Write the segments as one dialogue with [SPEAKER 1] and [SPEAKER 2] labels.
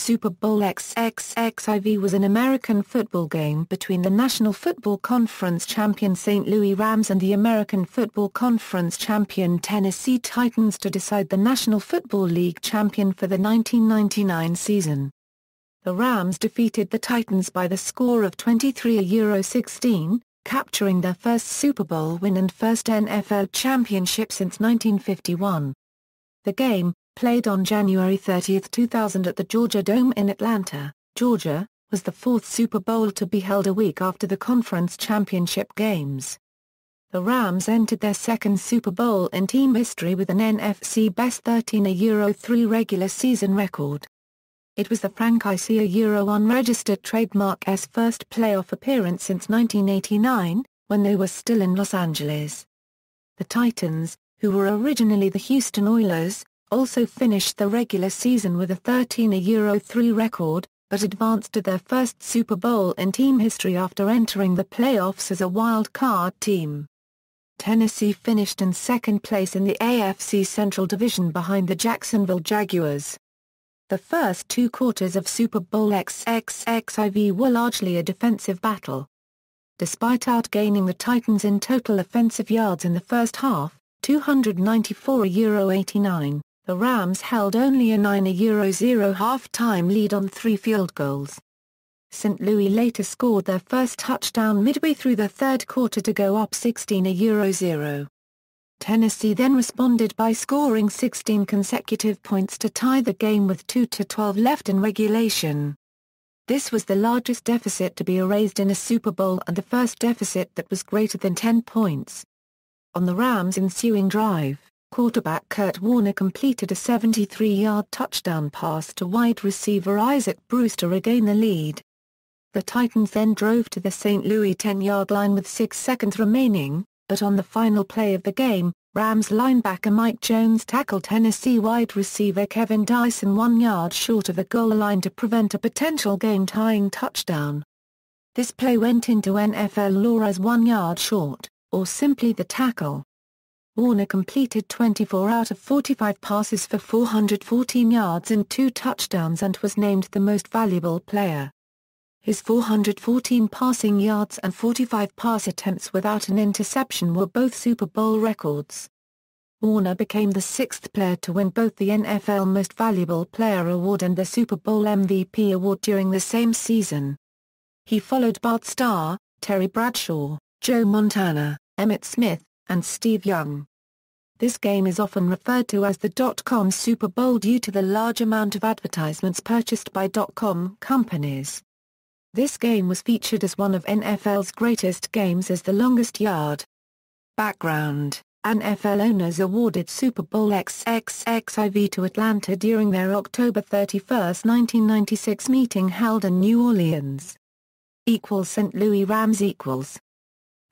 [SPEAKER 1] Super Bowl XXXIV was an American football game between the National Football Conference champion St. Louis Rams and the American Football Conference champion Tennessee Titans to decide the National Football League champion for the 1999 season. The Rams defeated the Titans by the score of 23-16, capturing their first Super Bowl win and first NFL championship since 1951. The game, played on January 30, 2000 at the Georgia Dome in Atlanta, Georgia, was the fourth Super Bowl to be held a week after the conference championship games. The Rams entered their second Super Bowl in team history with an NFC-best 13-3 regular season record. It was the franchise-1 registered trademark's first playoff appearance since 1989, when they were still in Los Angeles. The Titans, who were originally the Houston Oilers, also finished the regular season with a 13-3 record, but advanced to their first Super Bowl in team history after entering the playoffs as a wild card team. Tennessee finished in second place in the AFC Central Division behind the Jacksonville Jaguars. The first two quarters of Super Bowl XXXIV were largely a defensive battle. Despite outgaining the Titans in total offensive yards in the first half, 294-89, the Rams held only a 9-0 half-time lead on 3 field goals. St. Louis later scored their first touchdown midway through the third quarter to go up 16-0. Tennessee then responded by scoring 16 consecutive points to tie the game with 2:12 left in regulation. This was the largest deficit to be erased in a Super Bowl and the first deficit that was greater than 10 points. On the Rams' ensuing drive, quarterback Kurt Warner completed a 73-yard touchdown pass to wide receiver Isaac Bruce to regain the lead. The Titans then drove to the St. Louis 10-yard line with 6 seconds remaining, but on the final play of the game, Rams linebacker Mike Jones tackled Tennessee wide receiver Kevin Dyson 1 yard short of the goal line to prevent a potential game-tying touchdown. This play went into NFL lore as 1 yard short, or simply the tackle. Warner completed 24 out of 45 passes for 414 yards and 2 touchdowns and was named the most valuable player. His 414 passing yards and 45 pass attempts without an interception were both Super Bowl records. Warner became the 6th player to win both the NFL Most Valuable Player award and the Super Bowl MVP award during the same season. He followed Bart Starr, Terry Bradshaw, Joe Montana, Emmitt Smith, and Steve Young. This game is often referred to as the .com Super Bowl due to the large amount of advertisements purchased by .com companies. This game was featured as one of NFL's greatest games as the longest yard. Background: NFL owners awarded Super Bowl XXXIV to Atlanta during their October 31, 1996 meeting held in New Orleans. St. Louis Rams.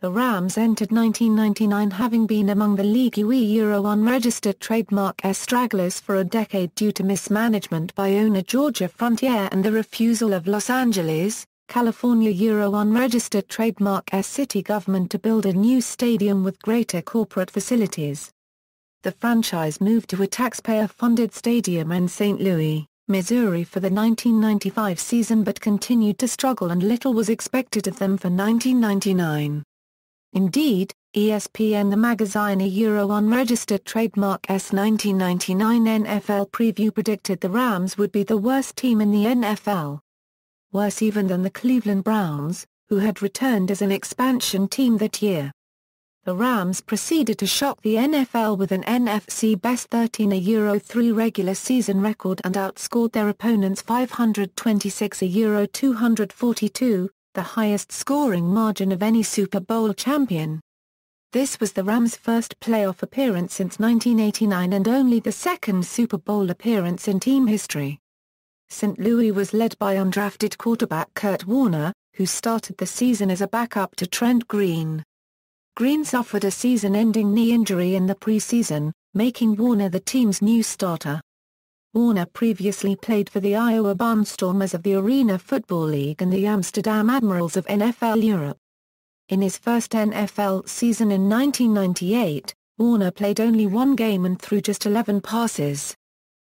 [SPEAKER 1] The Rams entered 1999 having been among the league UE-1 registered trademark stragglers for a decade due to mismanagement by owner Georgia Frontier and the refusal of Los Angeles, California UE-1 registered trademark city government to build a new stadium with greater corporate facilities. The franchise moved to a taxpayer-funded stadium in St. Louis, Missouri for the 1995 season but continued to struggle and little was expected of them for 1999. Indeed, ESPN the magazine UE-1 registered trademark 1999 NFL preview predicted the Rams would be the worst team in the NFL. Worse even than the Cleveland Browns, who had returned as an expansion team that year. The Rams proceeded to shock the NFL with an NFC-best 13-3 regular season record and outscored their opponents 526-242, the highest scoring margin of any Super Bowl champion. This was the Rams' first playoff appearance since 1989 and only the second Super Bowl appearance in team history. St. Louis was led by undrafted quarterback Kurt Warner, who started the season as a backup to Trent Green. Green suffered a season-ending knee injury in the preseason, making Warner the team's new starter. Warner previously played for the Iowa Barnstormers of the Arena Football League and the Amsterdam Admirals of NFL Europe. In his first NFL season in 1998, Warner played only 1 game and threw just 11 passes.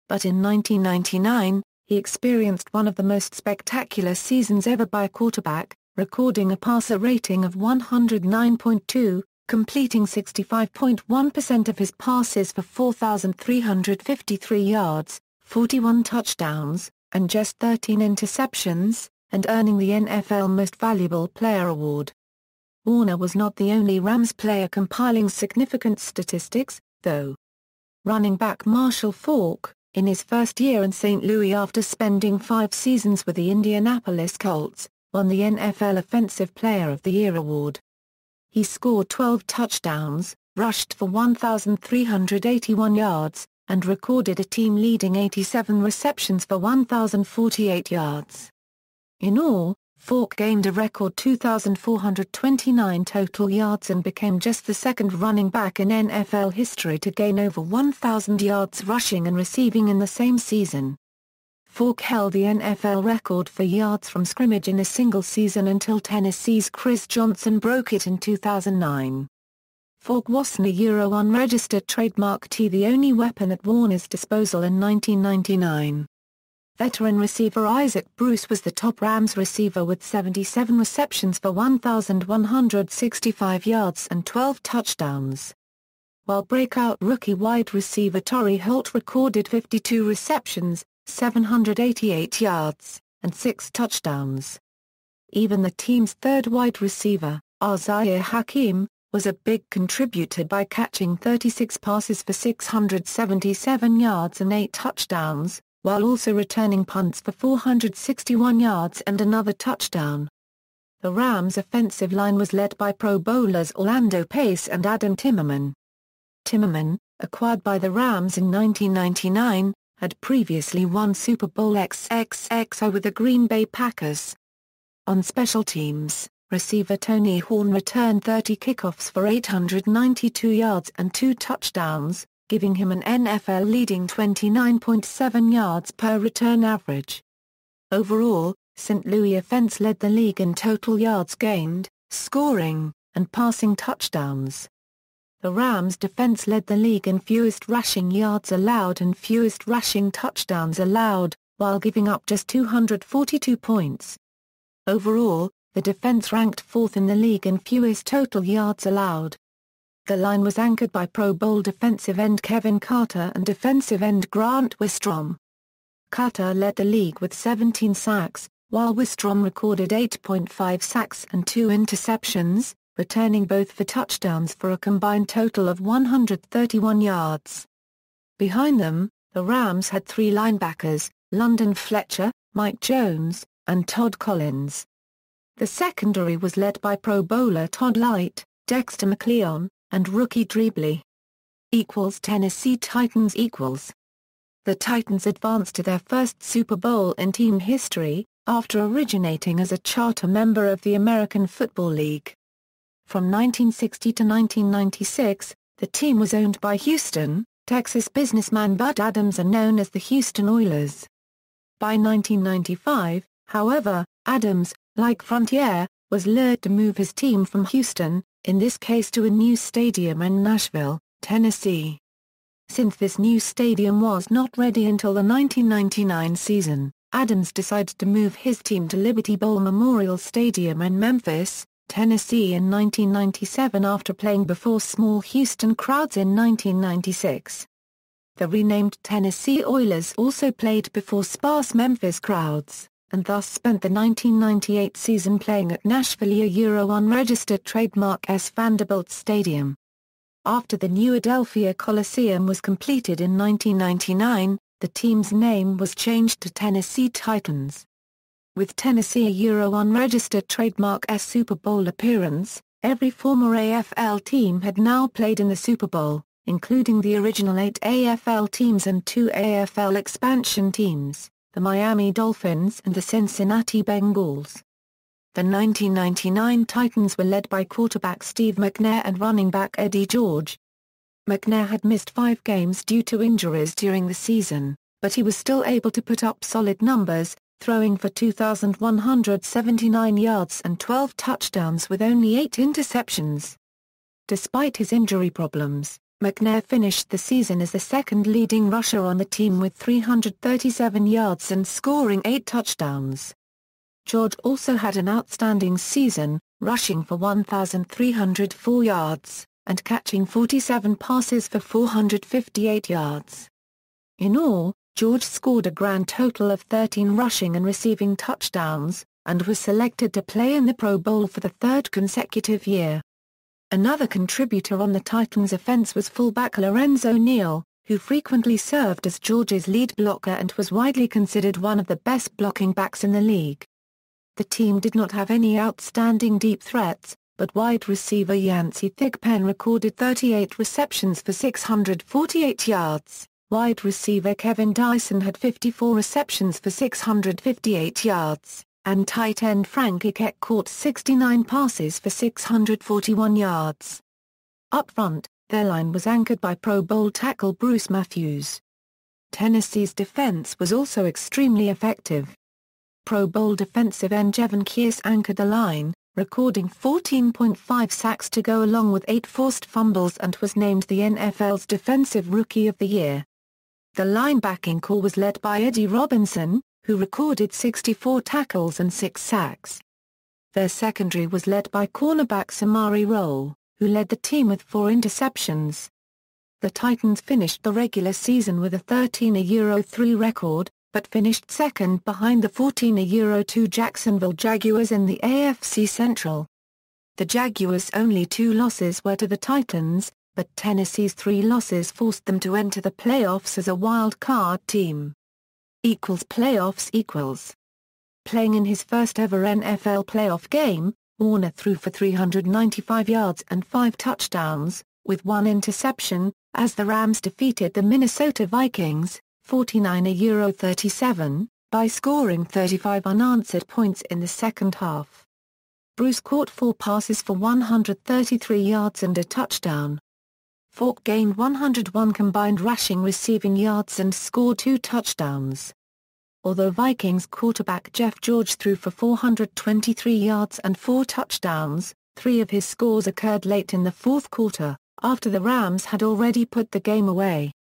[SPEAKER 1] But in 1999, he experienced one of the most spectacular seasons ever by a quarterback, recording a passer rating of 109.2, completing 65.1% of his passes for 4,353 yards, 41 touchdowns, and just 13 interceptions, and earning the NFL Most Valuable Player award. Warner was not the only Rams player compiling significant statistics, though. Running back Marshall Faulk, in his first year in St. Louis after spending 5 seasons with the Indianapolis Colts, won the NFL Offensive Player of the Year award. He scored 12 touchdowns, rushed for 1,381 yards, and recorded a team-leading 87 receptions for 1,048 yards. In all, Faulk gained a record 2,429 total yards and became just the second running back in NFL history to gain over 1,000 yards rushing and receiving in the same season. Faulk held the NFL record for yards from scrimmage in a single season until Tennessee's Chris Johnson broke it in 2009. Faulk was an unregistered trademark T, the only weapon at Warner's disposal in 1999. Veteran receiver Isaac Bruce was the top Rams receiver with 77 receptions for 1,165 yards and 12 touchdowns. While breakout rookie wide receiver Torrey Holt recorded 52 receptions, 788 yards, and 6 touchdowns. Even the team's third wide receiver, Isaiah Hakeem, was a big contributor by catching 36 passes for 677 yards and 8 touchdowns, while also returning punts for 461 yards and another touchdown. The Rams' offensive line was led by Pro Bowlers Orlando Pace and Adam Timmerman. Timmerman, acquired by the Rams in 1999, had previously won Super Bowl XXXIV with the Green Bay Packers. On special teams, receiver Tony Horn returned 30 kickoffs for 892 yards and 2 touchdowns, giving him an NFL-leading 29.7 yards per return average. Overall, St. Louis offense led the league in total yards gained, scoring, and passing touchdowns. The Rams' defense led the league in fewest rushing yards allowed and fewest rushing touchdowns allowed, while giving up just 242 points. Overall, the defense ranked 4th in the league in fewest total yards allowed. The line was anchored by Pro Bowl defensive end Kevin Carter and defensive end Grant Wistrom. Carter led the league with 17 sacks, while Wistrom recorded 8.5 sacks and 2 interceptions, returning both for touchdowns for a combined total of 131 yards. Behind them, the Rams had 3 linebackers, London Fletcher, Mike Jones, and Todd Collins. The secondary was led by Pro Bowler Todd Light, Dexter McCleon, and rookie Drebley. Tennessee Titans. The Titans advanced to their first Super Bowl in team history, after originating as a charter member of the American Football League. From 1960 to 1996, the team was owned by Houston, Texas businessman Bud Adams and known as the Houston Oilers. By 1995, however, Adams, like Frontier, was lured to move his team from Houston, in this case to a new stadium in Nashville, Tennessee. Since this new stadium was not ready until the 1999 season, Adams decided to move his team to Liberty Bowl Memorial Stadium in Memphis, Tennessee in 1997 after playing before small Houston crowds in 1996. The renamed Tennessee Oilers also played before sparse Memphis crowds, and thus spent the 1998 season playing at Nashville unregistered trademark S. Vanderbilt Stadium. After the new Adelphia Coliseum was completed in 1999, the team's name was changed to Tennessee Titans. With Tennessee unregistered trademark S Super Bowl appearance, every former AFL team had now played in the Super Bowl, including the original 8 AFL teams and 2 AFL expansion teams, the Miami Dolphins and the Cincinnati Bengals. The 1999 Titans were led by quarterback Steve McNair and running back Eddie George. McNair had missed 5 games due to injuries during the season, but he was still able to put up solid numbers, throwing for 2,179 yards and 12 touchdowns with only 8 interceptions. Despite his injury problems, McNair finished the season as the second leading rusher on the team with 337 yards and scoring 8 touchdowns. George also had an outstanding season, rushing for 1,304 yards, and catching 47 passes for 458 yards. In all, George scored a grand total of 13 rushing and receiving touchdowns, and was selected to play in the Pro Bowl for the third consecutive year. Another contributor on the Titans' offense was fullback Lorenzo Neal, who frequently served as George's lead blocker and was widely considered one of the best blocking backs in the league. The team did not have any outstanding deep threats, but wide receiver Yancey Thigpen recorded 38 receptions for 648 yards, wide receiver Kevin Dyson had 54 receptions for 658 yards, and tight end Frank Ikek caught 69 passes for 641 yards. Up front, their line was anchored by Pro Bowl tackle Bruce Matthews. Tennessee's defense was also extremely effective. Pro Bowl defensive end Jevon Kearse anchored the line, recording 14.5 sacks to go along with 8 forced fumbles and was named the NFL's Defensive Rookie of the Year. The linebacking core was led by Eddie Robinson, who recorded 64 tackles and 6 sacks. Their secondary was led by cornerback Samari Rolle, who led the team with 4 interceptions. The Titans finished the regular season with a 13-3 record, but finished second behind the 14-2 Jacksonville Jaguars in the AFC Central. The Jaguars' only 2 losses were to the Titans, but Tennessee's 3 losses forced them to enter the playoffs as a wild-card team. Playoffs. Playing in his first ever NFL playoff game, Warner threw for 395 yards and 5 touchdowns, with 1 interception, as the Rams defeated the Minnesota Vikings, 49-37, by scoring 35 unanswered points in the second half. Bruce caught 4 passes for 133 yards and a touchdown. Faulk gained 101 combined rushing receiving yards and scored 2 touchdowns. Although Vikings quarterback Jeff George threw for 423 yards and 4 touchdowns, 3 of his scores occurred late in the fourth quarter, after the Rams had already put the game away.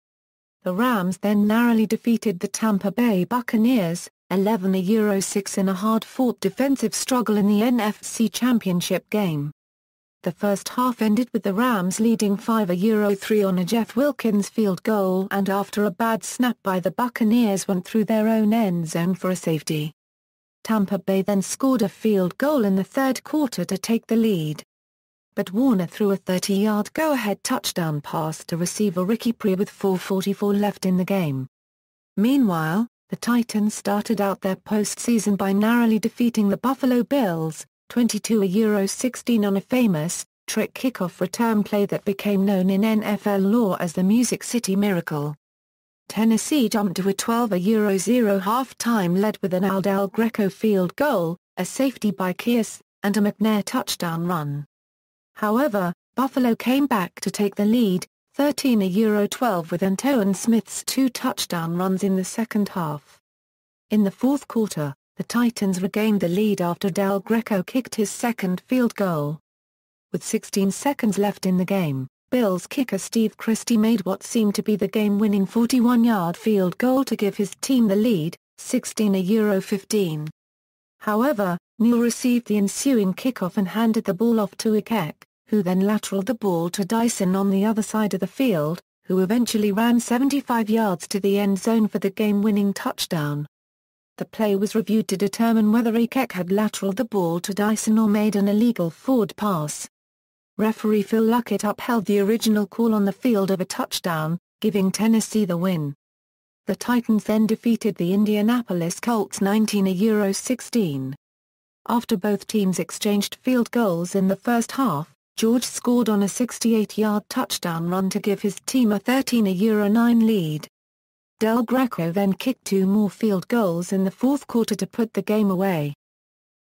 [SPEAKER 1] The Rams then narrowly defeated the Tampa Bay Buccaneers, 11-6 in a hard-fought defensive struggle in the NFC Championship game. The first half ended with the Rams leading 5-3 on a Jeff Wilkins field goal and after a bad snap by the Buccaneers went through their own end zone for a safety. Tampa Bay then scored a field goal in the third quarter to take the lead. But Warner threw a 30-yard go-ahead touchdown pass to receiver Ricky Pree with 4:44 left in the game. Meanwhile, the Titans started out their postseason by narrowly defeating the Buffalo Bills, 22-16 on a famous, trick kickoff return play that became known in NFL lore as the Music City Miracle. Tennessee jumped to a 12-0 halftime lead with an Del Greco field goal, a safety by Kearse, and a McNair touchdown run. However, Buffalo came back to take the lead, 13-12 with Antoine Smith's 2 touchdown runs in the second half. In the fourth quarter, the Titans regained the lead after Del Greco kicked his second field goal. With 16 seconds left in the game, Bills kicker Steve Christie made what seemed to be the game-winning 41-yard field goal to give his team the lead, 16-15. However, Neal received the ensuing kickoff and handed the ball off to Ikek, who then lateraled the ball to Dyson on the other side of the field, who eventually ran 75 yards to the end zone for the game-winning touchdown. The play was reviewed to determine whether Ikek had lateraled the ball to Dyson or made an illegal forward pass. Referee Phil Luckett upheld the original call on the field of a touchdown, giving Tennessee the win. The Titans then defeated the Indianapolis Colts 19-16. After both teams exchanged field goals in the first half, George scored on a 68-yard touchdown run to give his team a 13-9 lead. Del Greco then kicked 2 more field goals in the fourth quarter to put the game away.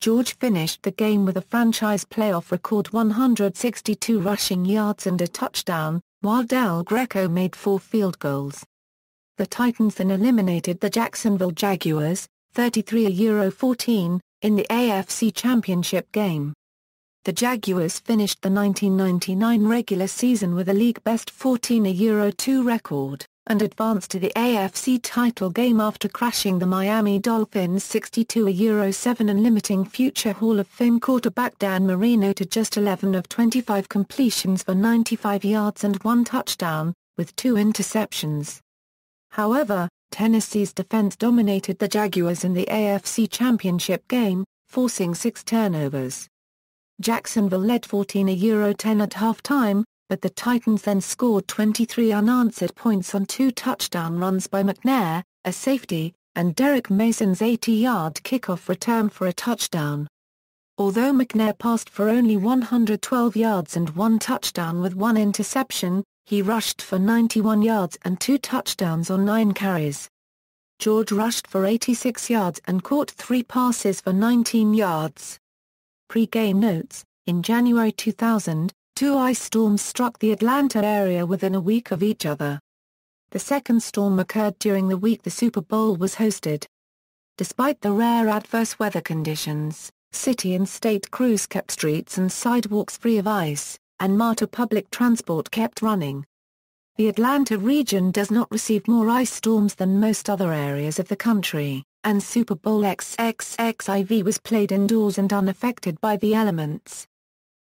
[SPEAKER 1] George finished the game with a franchise playoff record 162 rushing yards and a touchdown, while Del Greco made 4 field goals. The Titans then eliminated the Jacksonville Jaguars, 33-14, in the AFC Championship game. the Jaguars finished the 1999 regular season with a league-best 14-2 record, and advanced to the AFC title game after crashing the Miami Dolphins 62-7 and limiting future Hall of Fame quarterback Dan Marino to just 11 of 25 completions for 95 yards and 1 touchdown, with 2 interceptions. However, Tennessee's defense dominated the Jaguars in the AFC Championship game, forcing 6 turnovers. Jacksonville led 14-10 at halftime, but the Titans then scored 23 unanswered points on 2 touchdown runs by McNair, a safety, and Derek Mason's 80-yard kickoff return for a touchdown. Although McNair passed for only 112 yards and 1 touchdown with 1 interception, he rushed for 91 yards and 2 touchdowns on 9 carries. George rushed for 86 yards and caught 3 passes for 19 yards. Pregame notes: in January 2000, 2 ice storms struck the Atlanta area within a week of each other. The second storm occurred during the week the Super Bowl was hosted. Despite the rare adverse weather conditions, city and state crews kept streets and sidewalks free of ice, and MARTA public transport kept running. The Atlanta region does not receive more ice storms than most other areas of the country, and Super Bowl XXXIV was played indoors and unaffected by the elements.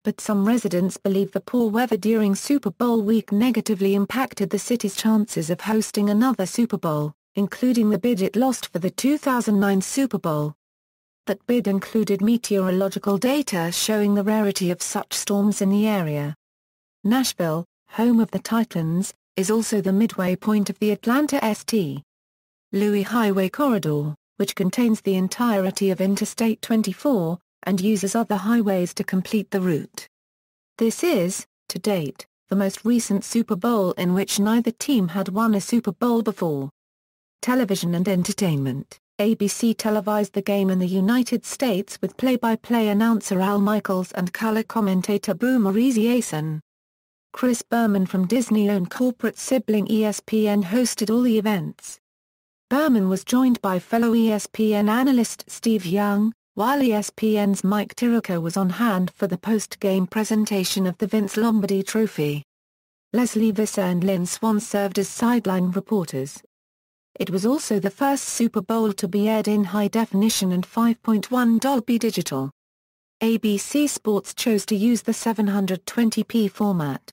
[SPEAKER 1] But some residents believe the poor weather during Super Bowl week negatively impacted the city's chances of hosting another Super Bowl, including the bid it lost for the 2009 Super Bowl. That bid included meteorological data showing the rarity of such storms in the area. Nashville, home of the Titans, is also the midway point of the Atlanta St. Louis Highway Corridor, which contains the entirety of Interstate 24, and uses other highways to complete the route. This is, to date, the most recent Super Bowl in which neither team had won a Super Bowl before. Television and entertainment: ABC televised the game in the United States with play-by-play announcer Al Michaels and color commentator Boomer Esiason. Chris Berman from Disney-owned corporate sibling ESPN hosted all the events. Berman was joined by fellow ESPN analyst Steve Young, while ESPN's Mike Tirico was on hand for the post-game presentation of the Vince Lombardi Trophy. Leslie Visser and Lynn Swann served as sideline reporters. It was also the first Super Bowl to be aired in high definition and 5.1 Dolby Digital. ABC Sports chose to use the 720p format.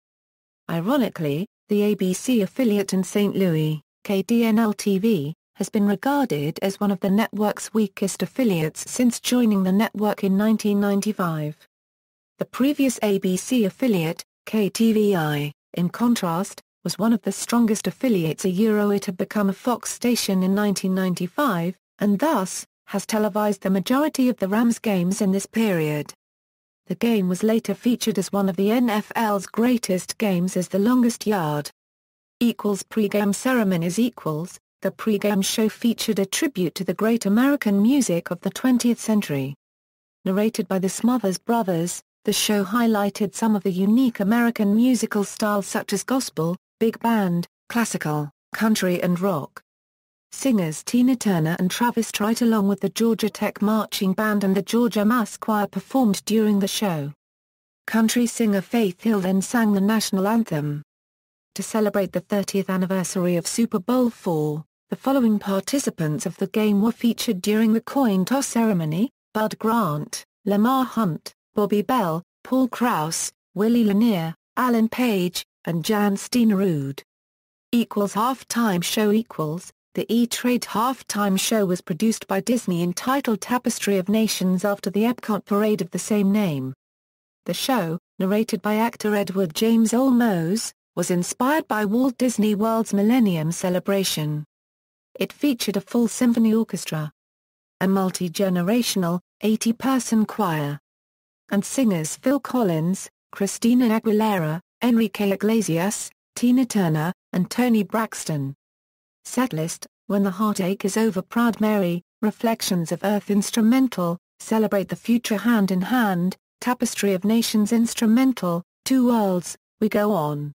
[SPEAKER 1] Ironically, the ABC affiliate in St. Louis, KDNL-TV, has been regarded as one of the network's weakest affiliates since joining the network in 1995. The previous ABC affiliate, KTVI, in contrast, was one of the strongest affiliates. It had become a Fox station in 1995, and thus, has televised the majority of the Rams games in this period. The game was later featured as one of the NFL's greatest games as the longest yard. Pregame Ceremonies The pregame show featured a tribute to the great American music of the 20th century. Narrated by the Smothers Brothers, the show highlighted some of the unique American musical styles such as gospel, big band, classical, country and rock. Singers Tina Turner and Travis Tritt along with the Georgia Tech Marching Band and the Georgia Mass Choir performed during the show. Country singer Faith Hill then sang the national anthem. To celebrate the 30th anniversary of Super Bowl IV, the following participants of the game were featured during the coin toss ceremony: Bud Grant, Lamar Hunt, Bobby Bell, Paul Krause, Willie Lanier, Alan Page, and Jan Steinerud. Halftime show The E-Trade halftime show was produced by Disney entitled Tapestry of Nations after the Epcot parade of the same name. The show, narrated by actor Edward James Olmos, was inspired by Walt Disney World's Millennium Celebration. It featured a full symphony orchestra, a multi-generational, 80-person choir, and singers Phil Collins, Christina Aguilera, Enrique Iglesias, Tina Turner, and Toni Braxton. Setlist: When the Heartache Is Over, Proud Mary, Reflections of Earth instrumental, Celebrate the Future Hand in Hand, Tapestry of Nations instrumental, Two Worlds, We Go On.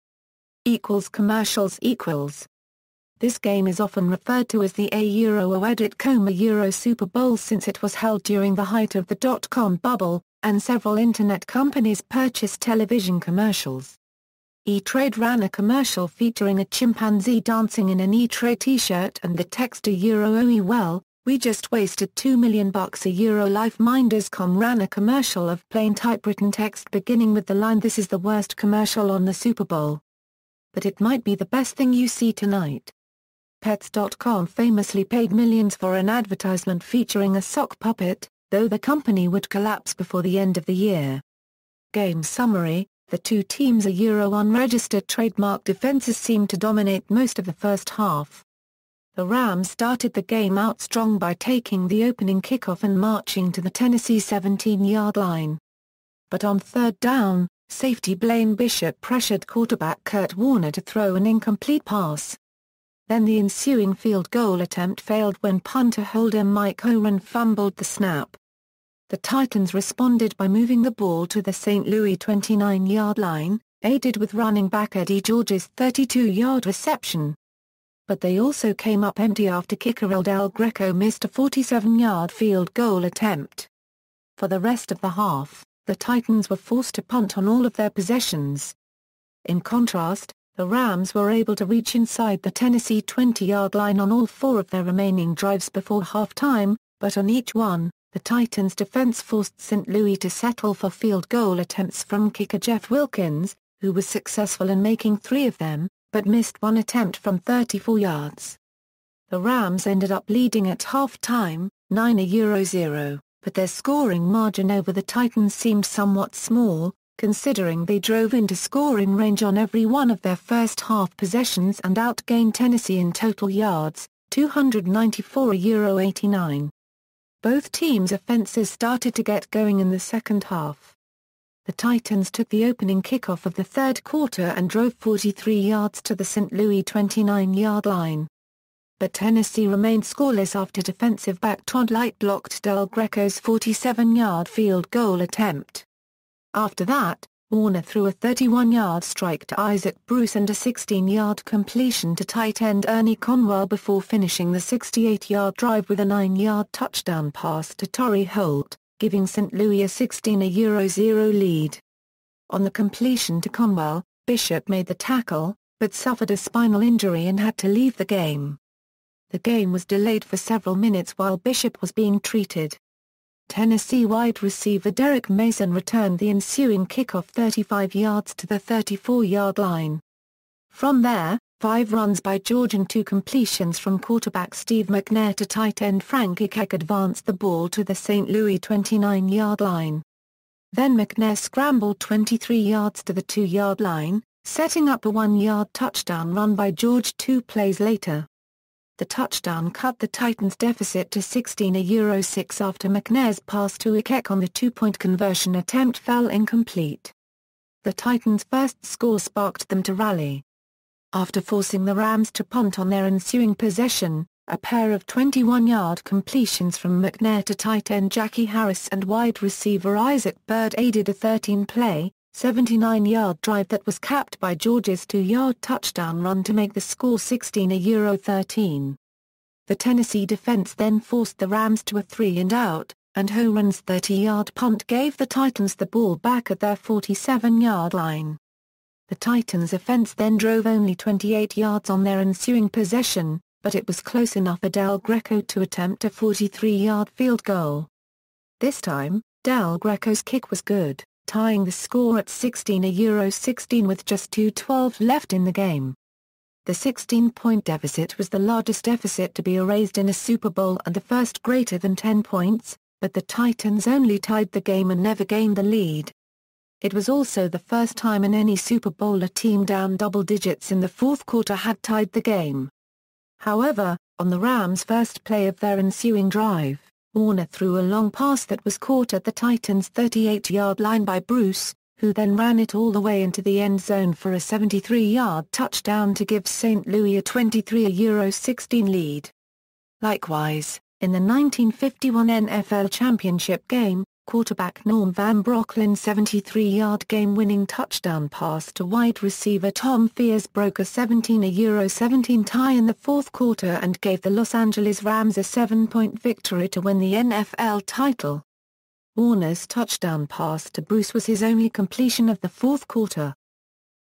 [SPEAKER 1] Commercials. This game is often referred to as the A-Euro Super Bowl since it was held during the height of the dot-com bubble, and several internet companies purchased television commercials. E-Trade ran a commercial featuring a chimpanzee dancing in an E-Trade t-shirt and the text "Oh well, we just wasted $2 million." LifeMinders.com ran a commercial of plain typewritten text beginning with the line "This is the worst commercial on the Super Bowl. But it might be the best thing you see tonight." Pets.com famously paid millions for an advertisement featuring a sock puppet, though the company would collapse before the end of the year. Game summary: the two teams' unregistered trademark defenses seemed to dominate most of the first half. The Rams started the game out strong by taking the opening kickoff and marching to the Tennessee 17-yard line. But on third down, safety Blaine Bishop pressured quarterback Kurt Warner to throw an incomplete pass. Then the ensuing field goal attempt failed when punter holder Mike Horan fumbled the snap. The Titans responded by moving the ball to the St. Louis 29-yard line, aided with running back Eddie George's 32-yard reception. But they also came up empty after kicker Del Greco missed a 47-yard field goal attempt. For the rest of the half, the Titans were forced to punt on all of their possessions. In contrast, the Rams were able to reach inside the Tennessee 20-yard line on all four of their remaining drives before halftime, but on each one, the Titans' defense forced St. Louis to settle for field goal attempts from kicker Jeff Wilkins, who was successful in making 3 of them, but missed one attempt from 34 yards. The Rams ended up leading at halftime, 9-0, but their scoring margin over the Titans seemed somewhat small, considering they drove into scoring range on every one of their first half possessions and outgained Tennessee in total yards, 294-89. Both teams' offenses started to get going in the second half. The Titans took the opening kickoff of the third quarter and drove 43 yards to the St. Louis 29-yard line. But Tennessee remained scoreless after defensive back Todd Light blocked Del Greco's 47-yard field goal attempt. After that, Warner threw a 31-yard strike to Isaac Bruce and a 16-yard completion to tight end Ernie Conwell before finishing the 68-yard drive with a 9-yard touchdown pass to Torrey Holt, giving St. Louis a 16-0 lead. On the completion to Conwell, Bishop made the tackle, but suffered a spinal injury and had to leave the game. The game was delayed for several minutes while Bishop was being treated. Tennessee wide receiver Derek Mason returned the ensuing kickoff 35 yards to the 34-yard line. From there, 5 runs by George and 2 completions from quarterback Steve McNair to tight end Frank Ikek advanced the ball to the St. Louis 29-yard line. Then McNair scrambled 23 yards to the 2-yard line, setting up a 1-yard touchdown run by George 2 plays later. The touchdown cut the Titans' deficit to 16-6 after McNair's pass to Ikek on the 2-point conversion attempt fell incomplete. The Titans' first score sparked them to rally. After forcing the Rams to punt on their ensuing possession, a pair of 21-yard completions from McNair to tight end Jackie Harris and wide receiver Isaac Byrd aided a 13-play, 79-yard drive that was capped by George's 2-yard touchdown run to make the score 16-13. The Tennessee defense then forced the Rams to a 3-and-out, and Horan's 30-yard punt gave the Titans the ball back at their 47-yard line. The Titans' offense then drove only 28 yards on their ensuing possession, but it was close enough for Del Greco to attempt a 43-yard field goal. This time, Del Greco's kick was good, tying the score at 16-16 with just 2:12 left in the game. The 16-point deficit was the largest deficit to be erased in a Super Bowl and the first greater than 10 points, but the Titans only tied the game and never gained the lead. It was also the first time in any Super Bowl a team down double digits in the fourth quarter had tied the game. However, on the Rams' first play of their ensuing drive, Warner threw a long pass that was caught at the Titans' 38-yard line by Bruce, who then ran it all the way into the end zone for a 73-yard touchdown to give St. Louis a 23-16 lead. Likewise, in the 1951 NFL Championship game, quarterback Norm Van Brocklin's 73-yard game-winning touchdown pass to wide receiver Tom Fears broke a 17-17 tie in the fourth quarter and gave the Los Angeles Rams a 7-point victory to win the NFL title. Warner's touchdown pass to Bruce was his only completion of the fourth quarter.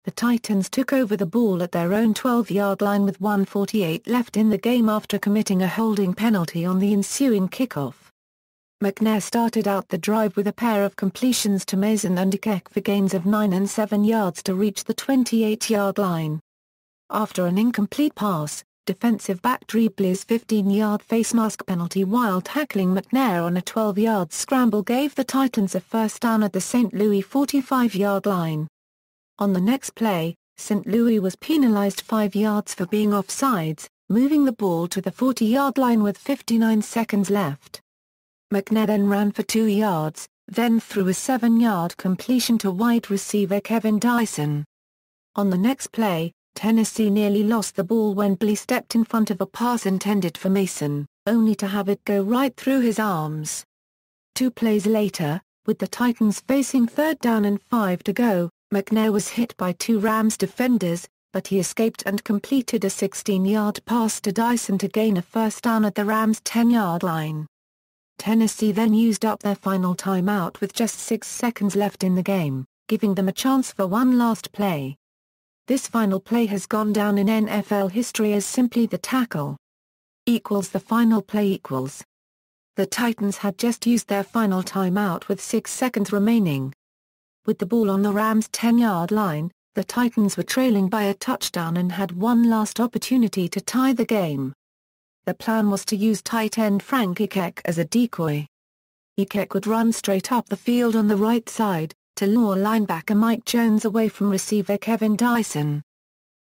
[SPEAKER 1] The Titans took over the ball at their own 12-yard line with 1:48 left in the game after committing a holding penalty on the ensuing kickoff. McNair started out the drive with a pair of completions to Mason and Ikek for gains of 9 and 7 yards to reach the 28-yard line. After an incomplete pass, defensive back Drebley's 15-yard face mask penalty while tackling McNair on a 12-yard scramble gave the Titans a first down at the St. Louis 45-yard line. On the next play, St. Louis was penalized 5 yards for being offsides, moving the ball to the 40-yard line with 59 seconds left. McNair then ran for 2 yards, then threw a 7-yard completion to wide receiver Kevin Dyson. On the next play, Tennessee nearly lost the ball when Blee stepped in front of a pass intended for Mason, only to have it go right through his arms. 2 plays later, with the Titans facing 3rd down and 5 to go, McNair was hit by 2 Rams defenders, but he escaped and completed a 16-yard pass to Dyson to gain a first down at the Rams' 10-yard line. Tennessee then used up their final timeout with just 6 seconds left in the game, giving them a chance for one last play. This final play has gone down in NFL history as simply the tackle. The final play . The Titans had just used their final timeout with 6 seconds remaining. With the ball on the Rams' 10-yard line, the Titans were trailing by a touchdown and had one last opportunity to tie the game. The plan was to use tight end Frank Ikek as a decoy. Ikek would run straight up the field on the right side, to lure linebacker Mike Jones away from receiver Kevin Dyson.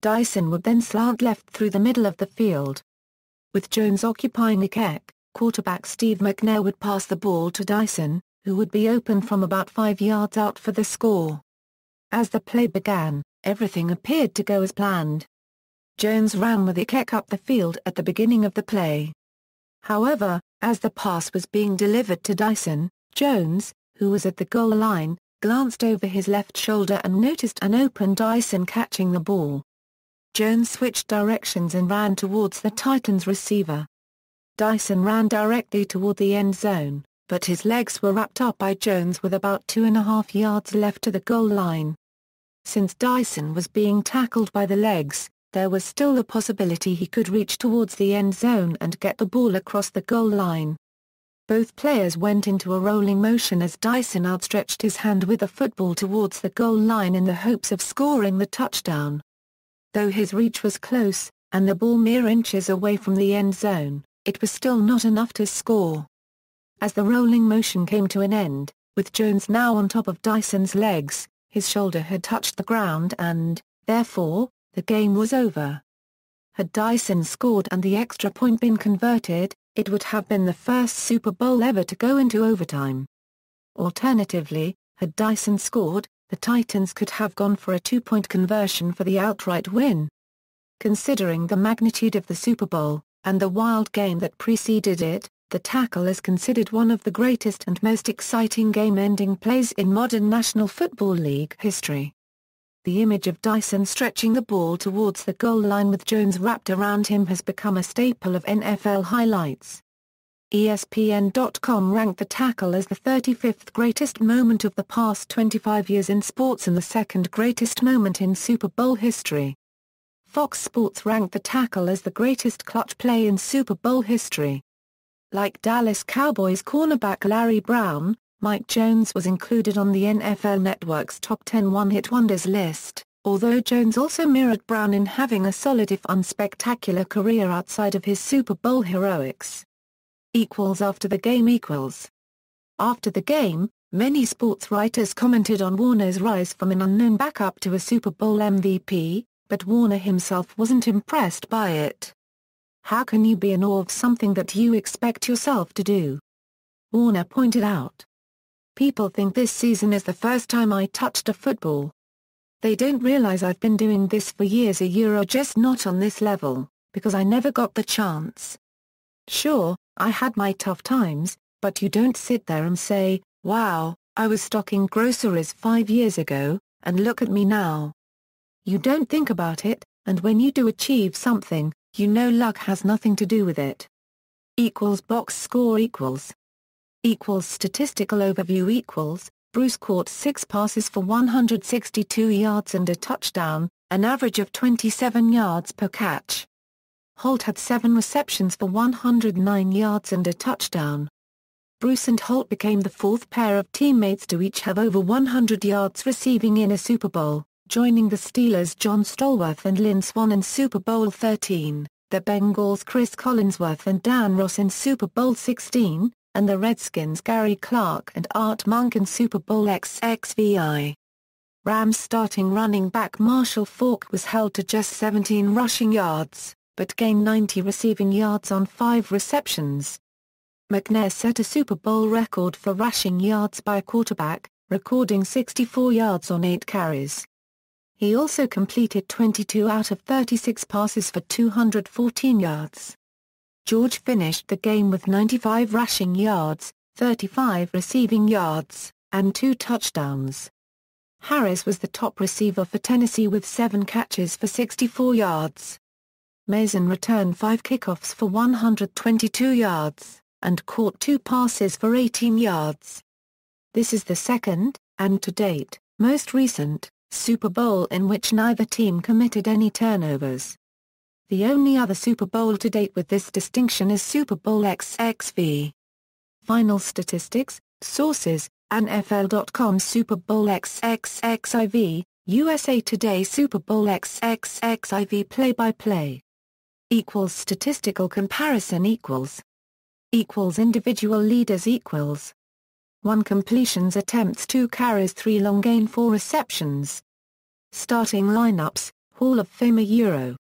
[SPEAKER 1] Dyson would then slant left through the middle of the field. With Jones occupying Ikek, quarterback Steve McNair would pass the ball to Dyson, who would be open from about 5 yards out for the score. As the play began, everything appeared to go as planned. Jones ran with Ikek up the field at the beginning of the play. However, as the pass was being delivered to Dyson, Jones, who was at the goal line, glanced over his left shoulder and noticed an open Dyson catching the ball. Jones switched directions and ran towards the Titans receiver. Dyson ran directly toward the end zone, but his legs were wrapped up by Jones with about 2.5 yards left to the goal line. Since Dyson was being tackled by the legs, there was still the possibility he could reach towards the end zone and get the ball across the goal line. Both players went into a rolling motion as Dyson outstretched his hand with the football towards the goal line in the hopes of scoring the touchdown. Though his reach was close, and the ball mere inches away from the end zone, it was still not enough to score. As the rolling motion came to an end, with Jones now on top of Dyson's legs, his shoulder had touched the ground and, therefore, the game was over. Had Dyson scored and the extra point been converted, it would have been the first Super Bowl ever to go into overtime. Alternatively, had Dyson scored, the Titans could have gone for a 2-point conversion for the outright win. Considering the magnitude of the Super Bowl, and the wild game that preceded it, the tackle is considered one of the greatest and most exciting game-ending plays in modern National Football League history. The image of Dyson stretching the ball towards the goal line with Jones wrapped around him has become a staple of NFL highlights. ESPN.com ranked the tackle as the 35th greatest moment of the past 25 years in sports and the second greatest moment in Super Bowl history. Fox Sports ranked the tackle as the greatest clutch play in Super Bowl history. Like Dallas Cowboys cornerback Larry Brown, Mike Jones was included on the NFL Network's top 10 one-hit wonders list, although Jones also mirrored Brown in having a solid if unspectacular career outside of his Super Bowl heroics. After the game. After the game, many sports writers commented on Warner's rise from an unknown backup to a Super Bowl MVP, but Warner himself wasn't impressed by it. "How can you be in awe of something that you expect yourself to do?" Warner pointed out. "People think this season is the first time I touched a football. They don't realize I've been doing this for years, just not on this level, because I never got the chance. Sure, I had my tough times, but you don't sit there and say, wow, I was stocking groceries 5 years ago, and look at me now. You don't think about it, and when you do achieve something, you know luck has nothing to do with it. Box score . Statistical overview Bruce caught 6 passes for 162 yards and a touchdown, an average of 27 yards per catch. Holt had 7 receptions for 109 yards and a touchdown. Bruce and Holt became the 4th pair of teammates to each have over 100 yards receiving in a Super Bowl, joining the Steelers' John Stallworth and Lynn Swann in Super Bowl XIII, the Bengals' Chris Collinsworth and Dan Ross in Super Bowl XVI, and the Redskins' Gary Clark and Art Monk in Super Bowl XXXV. Rams starting running back Marshall Faulk was held to just 17 rushing yards, but gained 90 receiving yards on 5 receptions. McNair set a Super Bowl record for rushing yards by a quarterback, recording 64 yards on 8 carries. He also completed 22 out of 36 passes for 214 yards. George finished the game with 95 rushing yards, 35 receiving yards, and 2 touchdowns. Harris was the top receiver for Tennessee with 7 catches for 64 yards. Mason returned 5 kickoffs for 122 yards, and caught 2 passes for 18 yards. This is the second, and to date, most recent, Super Bowl in which neither team committed any turnovers. The only other Super Bowl to date with this distinction is Super Bowl XXXV. Final statistics, sources, NFL.com Super Bowl XXXIV, USA Today Super Bowl XXXIV play-by-play. Statistical comparison individual leaders 1 completions attempts 2 carries 3 long gain 4 receptions. Starting lineups, Hall of Famer Euro.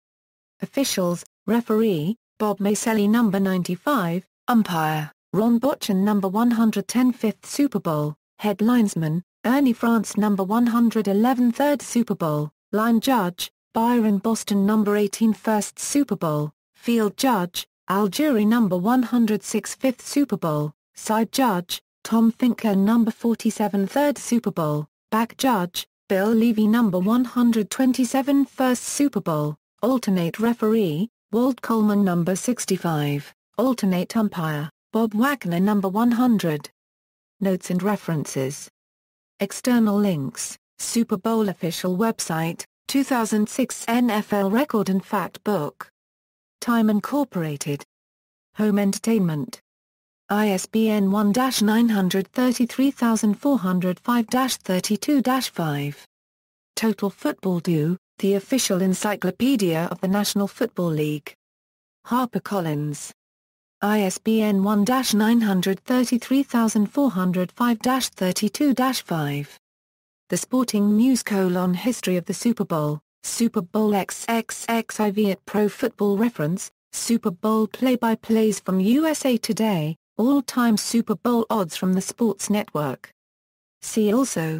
[SPEAKER 1] Officials, referee, Bob Maselli number 95, umpire, Ron Botchin number 110 5th Super Bowl, head linesman, Ernie France number 111 3rd Super Bowl, line judge, Byron Boston number 18 1st Super Bowl, field judge, Al Jury number 106 5th Super Bowl, side judge, Tom Finker number 47 3rd Super Bowl, back judge, Bill Levy number 127 1st Super Bowl, alternate referee, Walt Coleman number 65, alternate umpire, Bob Wagner number 100. Notes and references. External links, Super Bowl official website, 2006 NFL Record and Fact Book. Time Incorporated. Home Entertainment. ISBN 1-933405-32-5. Total Football Do, the official encyclopedia of the National Football League. HarperCollins. ISBN 1-933405-32-5. The Sporting News: History of the Super Bowl, Super Bowl XXXIV at Pro Football Reference, Super Bowl play-by-plays from USA Today, all-time Super Bowl odds from the Sports Network. See also